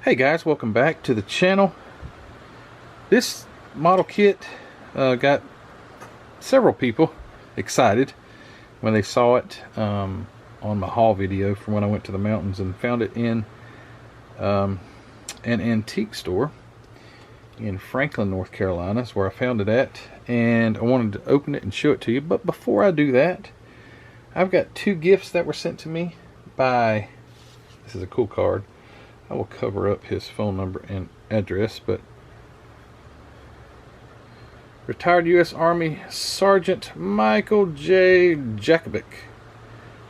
Hey guys, welcome back to the channel. This model kit got several people excited when they saw it on my haul video from when I went to the mountains and found it in an antique store in Franklin, North Carolina is where I found it at, and I wanted to open it and show it to you. But before I do that, I've got two gifts that were sent to me by, this is a cool card. I will cover up his phone number and address, but retired U.S. Army Sergeant Michael J. Jakovic.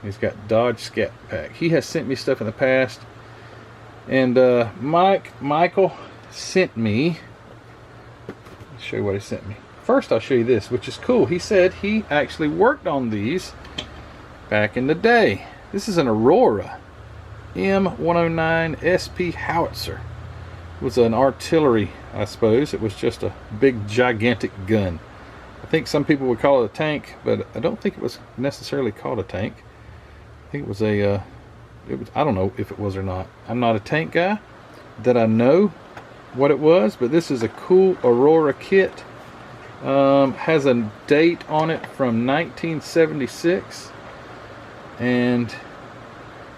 He's got Dodge Scat Pack. He has sent me stuff in the past, and Michael sent me. Let's show you what he sent me. First, I'll show you this, which is cool. He said he actually worked on these back in the day. This is an Aurora M109 SP howitzer. It was an artillery, I suppose. It was just a big gigantic gun. I think some people would call it a tank, but I don't think it was necessarily called a tank. I think it was a I don't know if it was or not. I'm not a tank guy that I know what it was, but this is a cool Aurora kit. Has a date on it from 1976, and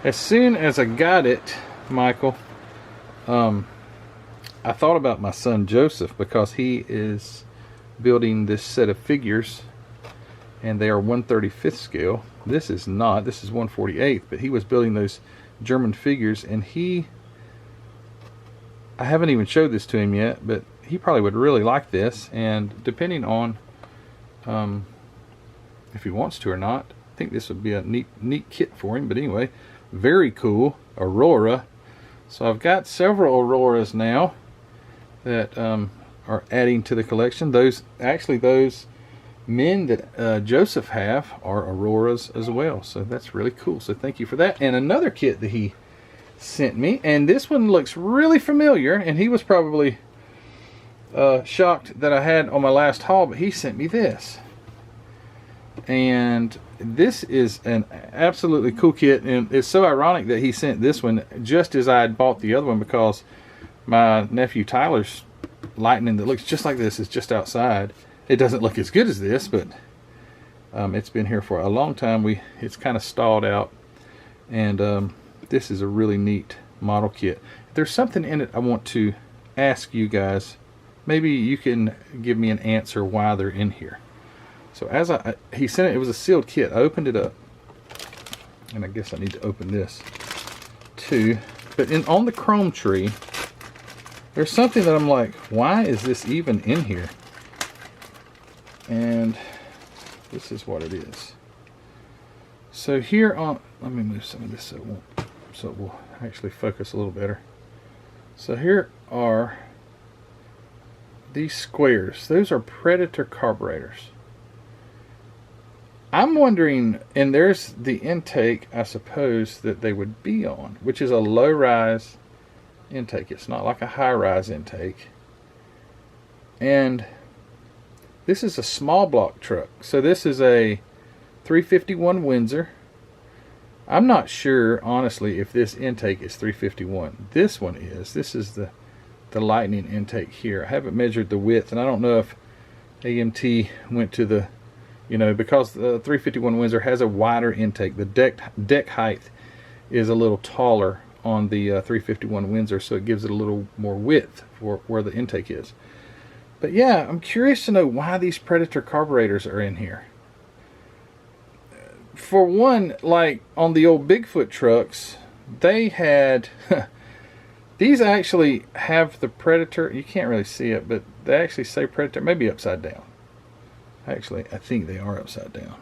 as soon as I got it, Michael, I thought about my son Joseph, because he is building this set of figures, and they are 1/35 scale. This is not. This is 1/48, but he was building those German figures, and I haven't even showed this to him yet, but he probably would really like this, and depending on if he wants to or not, I think this would be a neat kit for him. But anyway, very cool Aurora. So I've got several Auroras now that are adding to the collection. Those men that Joseph have are Auroras as well, so that's really cool. So thank you for that. And another kit that he sent me, and this one looks really familiar, and he was probably shocked that I had on my last haul, but he sent me this. And this is an absolutely cool kit, and it's so ironic that he sent this one just as I had bought the other one, because my nephew Tyler's Lightning that looks just like this is just outside. It doesn't look as good as this, but it's been here for a long time. It's kind of stalled out, and this is a really neat model kit. There's something in it I want to ask you guys. Maybe you can give me an answer why they're in here. So as he sent it, it was a sealed kit. I opened it up, and I guess I need to open this too. But on the chrome tree, there's something that I'm like, why is this even in here? And this is what it is. So here on, let me move some of this so it will actually focus a little better. So here are these squares. Those are Predator carburetors. I'm wondering, and there's the intake, I suppose, that they would be on, which is a low-rise intake. It's not like a high-rise intake. And this is a small block truck. So this is a 351 Windsor. I'm not sure, honestly, if this intake is 351. This one is. This is the Lightning intake here. I haven't measured the width, and I don't know if AMT went to the, because the 351 Windsor has a wider intake. The deck height is a little taller on the 351 Windsor, so it gives it a little more width for where the intake is. But yeah, I'm curious to know why these Predator carburetors are in here. For one, like on the old Bigfoot trucks, they had these actually have the Predator. You can't really see it, but they actually say Predator, maybe upside down. Actually, I think they are upside down.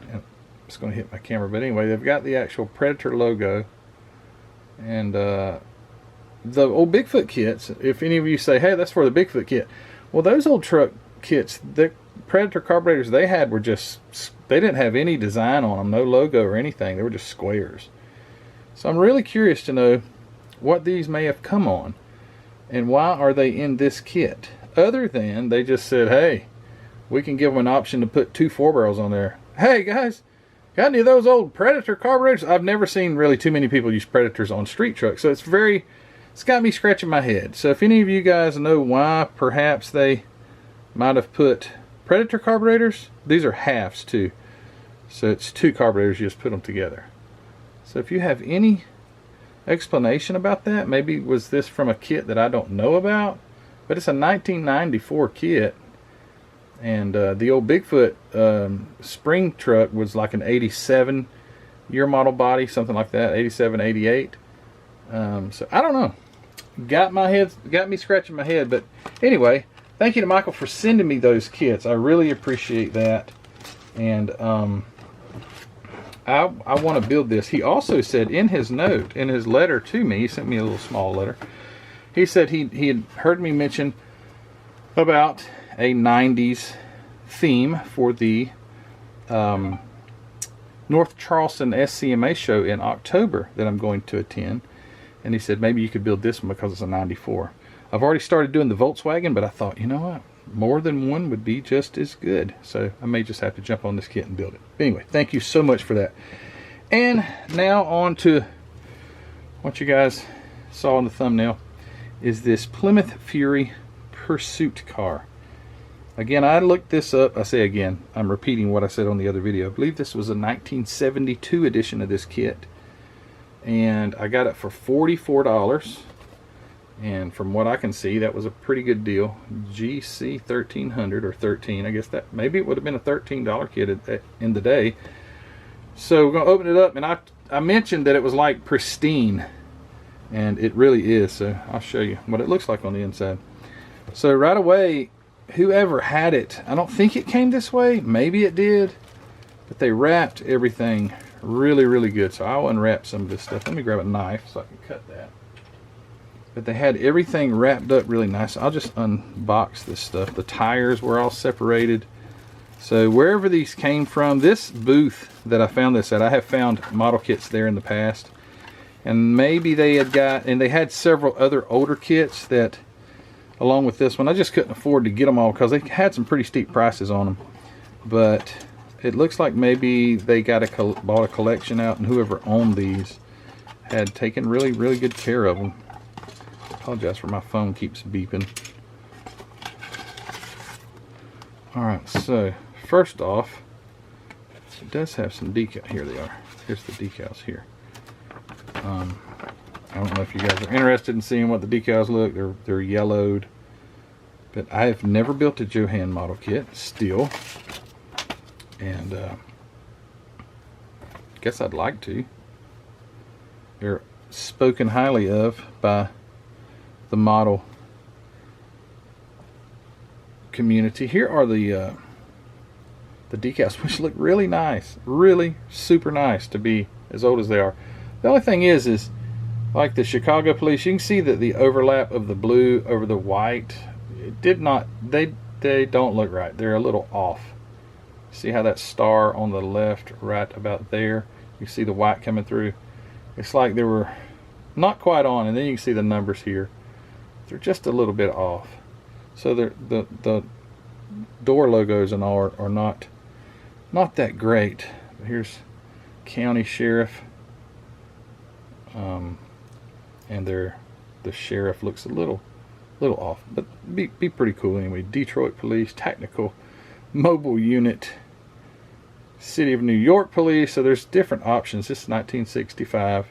It's going to hit my camera, but anyway, they've got the actual Predator logo. And the old Bigfoot kits, if any of you say, hey, that's for the Bigfoot kit, well, those old truck kits, the Predator carburetors they had were just, they didn't have any design on them, no logo or anything. They were just squares. So I'm really curious to know what these may have come on, and why are they in this kit, other than they just said, hey, we can give them an option to put 2 4-barrels on there. Hey guys, got any of those old Predator carburetors? I've never seen really too many people use Predators on street trucks, so it's very it's got me scratching my head. So if any of you guys know why perhaps they might have put Predator carburetors, these are halves too. So it's 2 carburetors, you just put them together. So if you have any explanation about that, maybe was this from a kit that I don't know about, but it's a 1994 kit. And the old Bigfoot spring truck was like an 87 year model body, something like that, 87, 88. So I don't know. Got me scratching my head. But anyway, thank you to Michael for sending me those kits. I really appreciate that. And I want to build this. He also said in his note, in his letter to me, he sent me a little small letter. He said he had heard me mention about a 90s theme for the North Charleston SCMA show in October that I'm going to attend. And he said maybe you could build this one because it's a 94. I've already started doing the Volkswagen, but I thought, you know what, more than one would be just as good. So I may just have to jump on this kit and build it. But anyway, thank you so much for that. And now on to what you guys saw in the thumbnail, is this Plymouth Fury Pursuit car. Again, I looked this up. I say again, I'm repeating what I said on the other video. I believe this was a 1972 edition of this kit. And I got it for $44. And from what I can see, that was a pretty good deal. GC 1300 or 13. I guess that maybe it would have been a $13 kit in the day. So we're going to open it up. And I mentioned that it was like pristine. And it really is. So I'll show you what it looks like on the inside. So right away, whoever had it, I don't think it came this way. Maybe it did. But they wrapped everything really, really good. So I'll unwrap some of this stuff. Let me grab a knife so I can cut that. But they had everything wrapped up really nice. I'll just unbox this stuff. The tires were all separated. So wherever these came from, this booth that I found this at, I have found model kits there in the past. And maybe they had got, and they had several other older kits that, along with this one, I just couldn't afford to get them all because they had some pretty steep prices on them. But it looks like maybe they got bought a collection out, and whoever owned these had taken really, really good care of them. I apologize for my phone keeps beeping. Alright, so first off, it does have some decals. Here they are. Here's the decals here. I don't know if you guys are interested in seeing what the decals look. They're yellowed. But I have never built a Jo-Han model kit still. And guess I'd like to. They're spoken highly of by the model community. Here are the decals, which look really nice. Really super nice to be as old as they are. The only thing is like the Chicago Police, you can see that the overlap of the blue over the white, it did not, they don't look right. They're a little off. See how that star on the left, right about there, you see the white coming through. It's like they were not quite on, and then you can see the numbers here. They're just a little bit off. So the door logos and all are not that great. Here's County Sheriff. And the sheriff looks a little off, but be pretty cool anyway. Detroit Police, Technical Mobile Unit, City of New York Police. So there's different options. This is 1965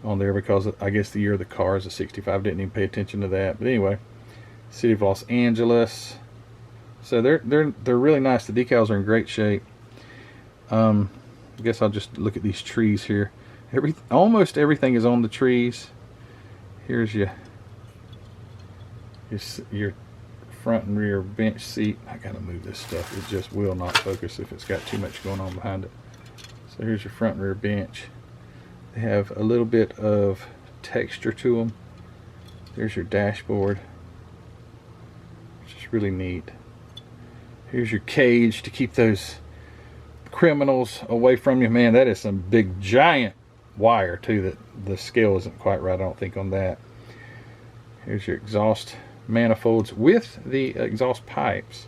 on there because I guess the year of the car is a 65. Didn't even pay attention to that. But anyway, City of Los Angeles. So they're really nice. The decals are in great shape. I guess I'll just look at these trees here. Almost everything is on the trees. Here's your front and rear bench seat. I gotta move this stuff. It just will not focus if it's got too much going on behind it. So here's your front and rear bench. They have a little bit of texture to them. There's your dashboard, which is really neat. Here's your cage to keep those criminals away from you. Man, that is some big giant wire too, that the scale isn't quite right, I don't think, on that. Here's your exhaust manifolds with the exhaust pipes.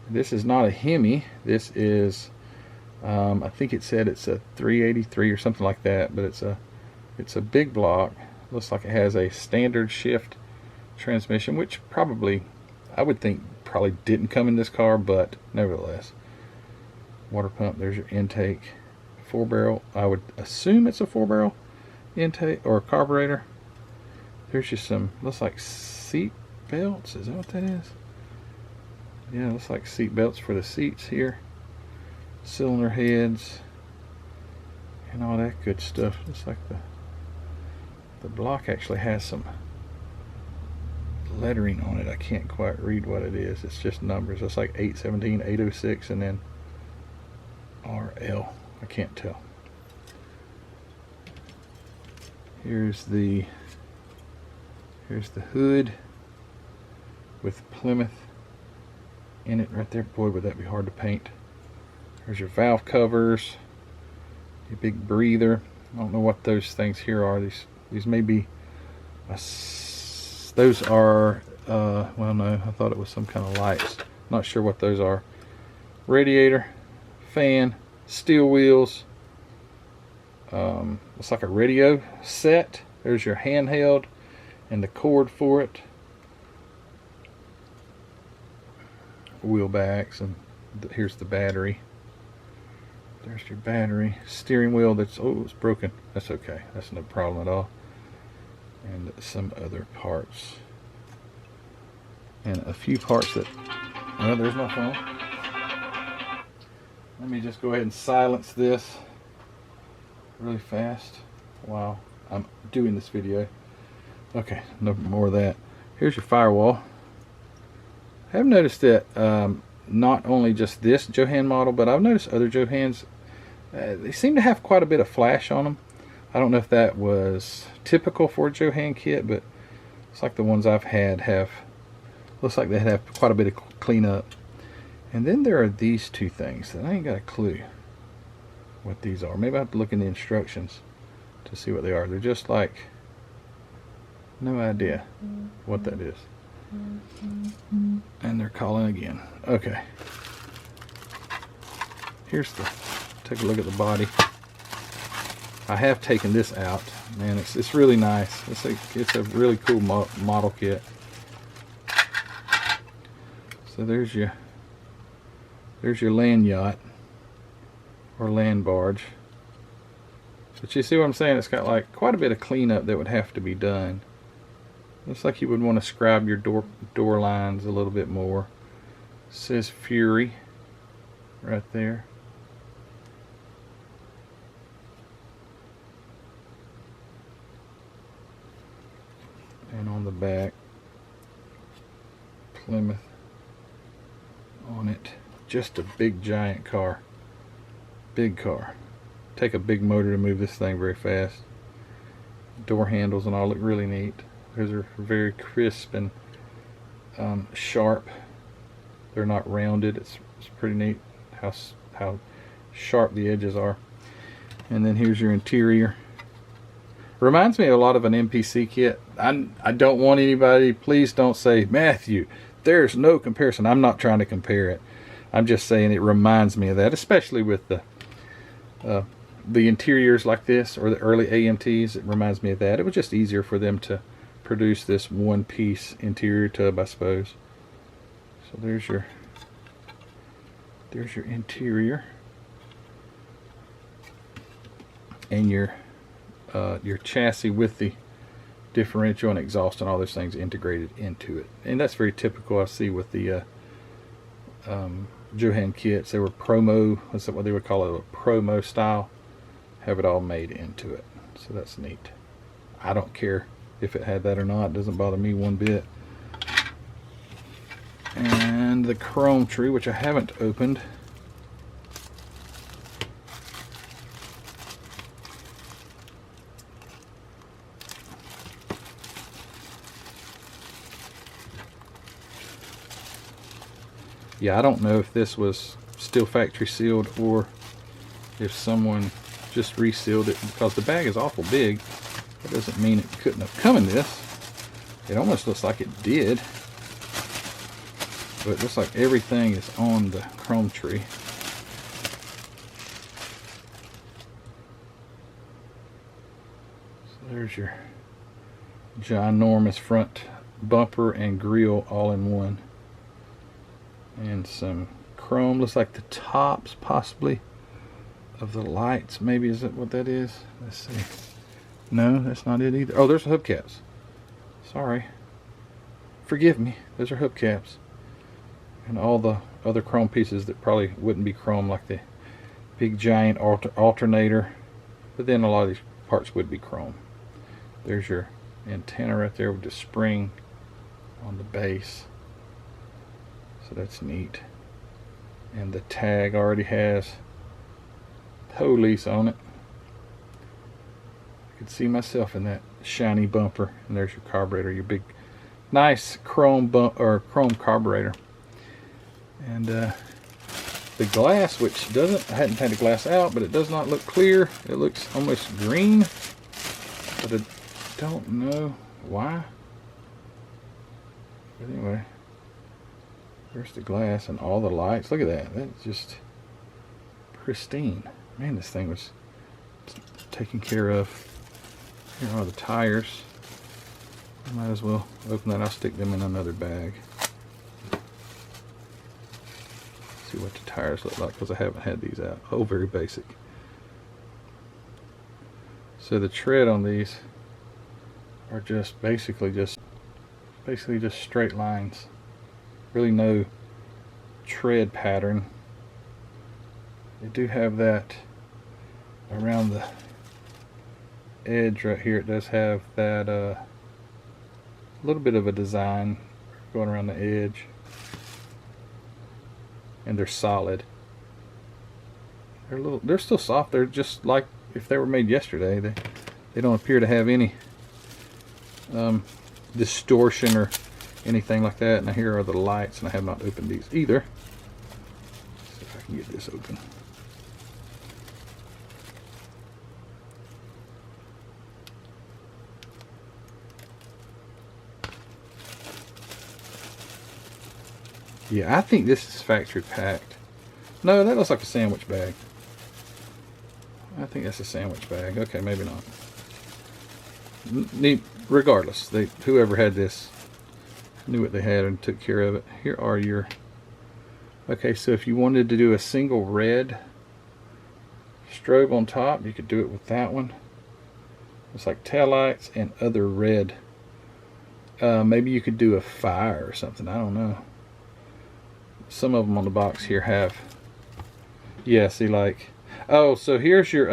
This is not a Hemi. This is I think it said it's a 383 or something like that, but it's a big block Looks like it has a standard shift transmission, which probably, I would think, probably didn't come in this car, but nevertheless. Water pump, there's your intake. 4-barrel, I would assume it's a 4-barrel intake or carburetor. There's just some, looks like seat belts. Is that what that is? Yeah, it looks like seat belts for the seats here. Cylinder heads and all that good stuff. Looks like the block actually has some lettering on it. I can't quite read what it is. It's just numbers. It's like 817, 806, and then RL. I can't tell. Here's the hood with Plymouth in it right there. Boy, would that be hard to paint. There's your valve covers, your big breather. I don't know what those things here are. These may be those are well, no, I thought it was some kind of lights. Not sure what those are. Radiator, fan, steel wheels. Looks like a radio set. There's your handheld and the cord for it. Wheel backs, and here's the battery. There's your battery. Steering wheel that's, oh, it's broken. That's okay. That's no problem at all. And some other parts. And a few parts that, well, there's my phone. Let me just go ahead and silence this really fast while I'm doing this video. Okay, no more of that. Here's your firewall. I have noticed that not only just this Jo-Han model, but I've noticed other Jo-Hans, they seem to have quite a bit of flash on them. I don't know if that was typical for a Jo-Han kit, but it's like the ones I've had have, looks like they have quite a bit of cleanup. And then there are these two things that I ain't got a clue what these are. Maybe I have to look in the instructions to see what they are. They're just like, no idea what that is. And they're calling again. Okay. Here's the, take a look at the body. I have taken this out. Man, it's really nice. It's a really cool model kit. So there's your land yacht or land barge. But you see what I'm saying? It's got like quite a bit of cleanup that would have to be done. Looks like you would want to scribe your door lines a little bit more. It says Fury right there. And on the back, Plymouth on it. Just a big giant car. Big car. Take a big motor to move this thing very fast. Door handles and all look really neat. Those are very crisp and sharp. They're not rounded. It's pretty neat how sharp the edges are. And then here's your interior. Reminds me a lot of an MPC kit. I don't want anybody, please don't say, Matthew, there's no comparison. I'm not trying to compare it. I'm just saying it reminds me of that, especially with the interiors like this or the early AMTs. It reminds me of that. It was just easier for them to produce this one-piece interior tub, I suppose. So there's your interior and your chassis with the differential and exhaust and all those things integrated into it. And that's very typical, I see, with the Jo-Han kits. They were promo, that's what they would call it, a promo style. Have it all made into it. So that's neat. I don't care if it had that or not. It doesn't bother me one bit. And the chrome tree, which I haven't opened. Yeah, I don't know if this was still factory sealed or if someone just resealed it, because the bag is awful big. That doesn't mean it couldn't have come in this. It almost looks like it did. But it looks like everything is on the chrome tree. So there's your ginormous front bumper and grille all in one. And some chrome, looks like the tops possibly of the lights. Maybe is that what that is? Let's see. No, that's not it either. Oh, there's the hubcaps. Sorry. Forgive me. Those are hubcaps. And all the other chrome pieces that probably wouldn't be chrome, like the big giant alternator. But then a lot of these parts would be chrome. There's your antenna right there with the spring on the base. So that's neat. And the tag already has police on it. I could see myself in that shiny bumper. And there's your carburetor, your big nice chrome chrome carburetor. And the glass, which doesn't, I hadn't had the glass out, but it does not look clear. It looks almost green, but I don't know why. But anyway, there's the glass and all the lights. Look at that. That's just pristine. Man, this thing was taken care of. Here are the tires. I might as well open that. I'll stick them in another bag. See what the tires look like, because I haven't had these out. Oh, very basic. So the tread on these are just basically just straight lines. Really no tread pattern. They do have that around the edge right here. It does have that little bit of a design going around the edge. And they're solid. They're still soft. They're just like if they were made yesterday. They don't appear to have any distortion or anything like that. Now here are the lights, and I have not opened these either. Let's see if I can get this open. Yeah, I think this is factory packed. No, that looks like a sandwich bag. I think that's a sandwich bag. Okay, maybe not. Regardless, whoever had this knew what they had and took care of it. Here are your... Okay, so if you wanted to do a single red strobe on top, you could do it with that one. It's like taillights and other red. Maybe you could do a fire or something. I don't know. Some of them on the box here have, yeah, see, like, oh, so here's your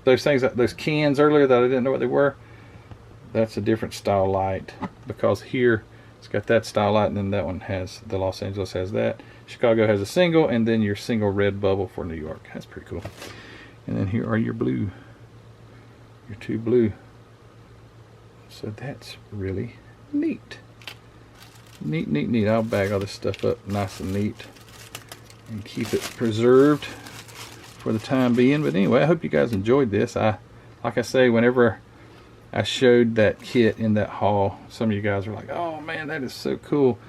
those things, those cans earlier that I didn't know what they were. That's a different style light, because here it's got that style light, and then that one has, the Los Angeles has that. Chicago has a single, and then your single red bubble for New York. That's pretty cool. And then here are your blue, your two blue. So that's really neat. Neat, neat, neat. I'll bag all this stuff up nice and neat and keep it preserved for the time being. But anyway, I hope you guys enjoyed this. Like I say, whenever I showed that kit in that haul, some of you guys were like, oh man, that is so cool.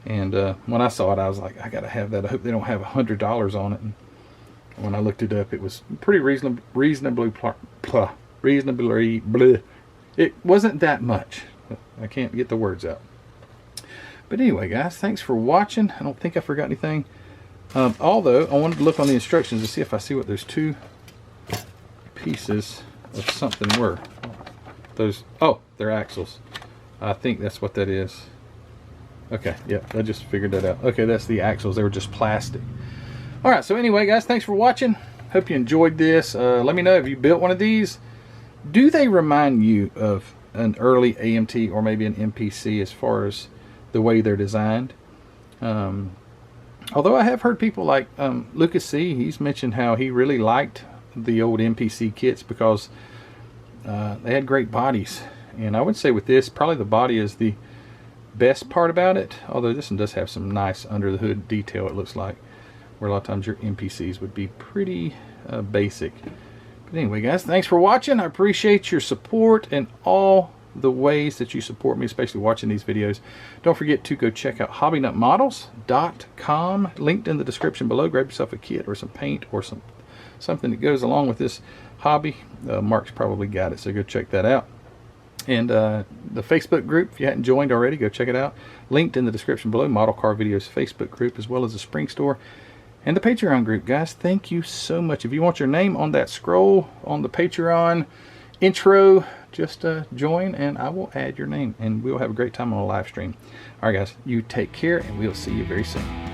And when I saw it, I was like, I gotta have that. I hope they don't have $100 on it. And when I looked it up, it was pretty reasonably bleh. It wasn't that much. I can't get the words out. But anyway, guys, thanks for watching. I don't think I forgot anything. Although, I wanted to look on the instructions to see if I see what those two pieces of something were. Those, oh, they're axles. I think that's what that is. Okay, yeah, I just figured that out. Okay, that's the axles. They were just plastic. All right, so anyway, guys, thanks for watching. Hope you enjoyed this. Let me know if you built one of these. Do they remind you of an early AMT or maybe an MPC as far as the way they're designed? Although I have heard people like Lucas C, he's mentioned how he really liked the old MPC kits because they had great bodies. And I would say with this, probably the body is the best part about it, although this one does have some nice under the hood detail, it looks like, where a lot of times your MPCs would be pretty basic. But anyway, guys, thanks for watching. I appreciate your support and all the ways that you support me, especially watching these videos. Don't forget to go check out hobbynutmodels.com, linked in the description below. Grab yourself a kit or some paint or something that goes along with this hobby. Mark's probably got it, so go check that out. And the Facebook group, if you hadn't joined already, go check it out. Linked in the description below, Model Car Videos Facebook group, as well as the Spring Store. And the Patreon group, guys, thank you so much. If you want your name on that scroll on the Patreon intro, just join and I will add your name. And we'll have a great time on a live stream. All right, guys, you take care and we'll see you very soon.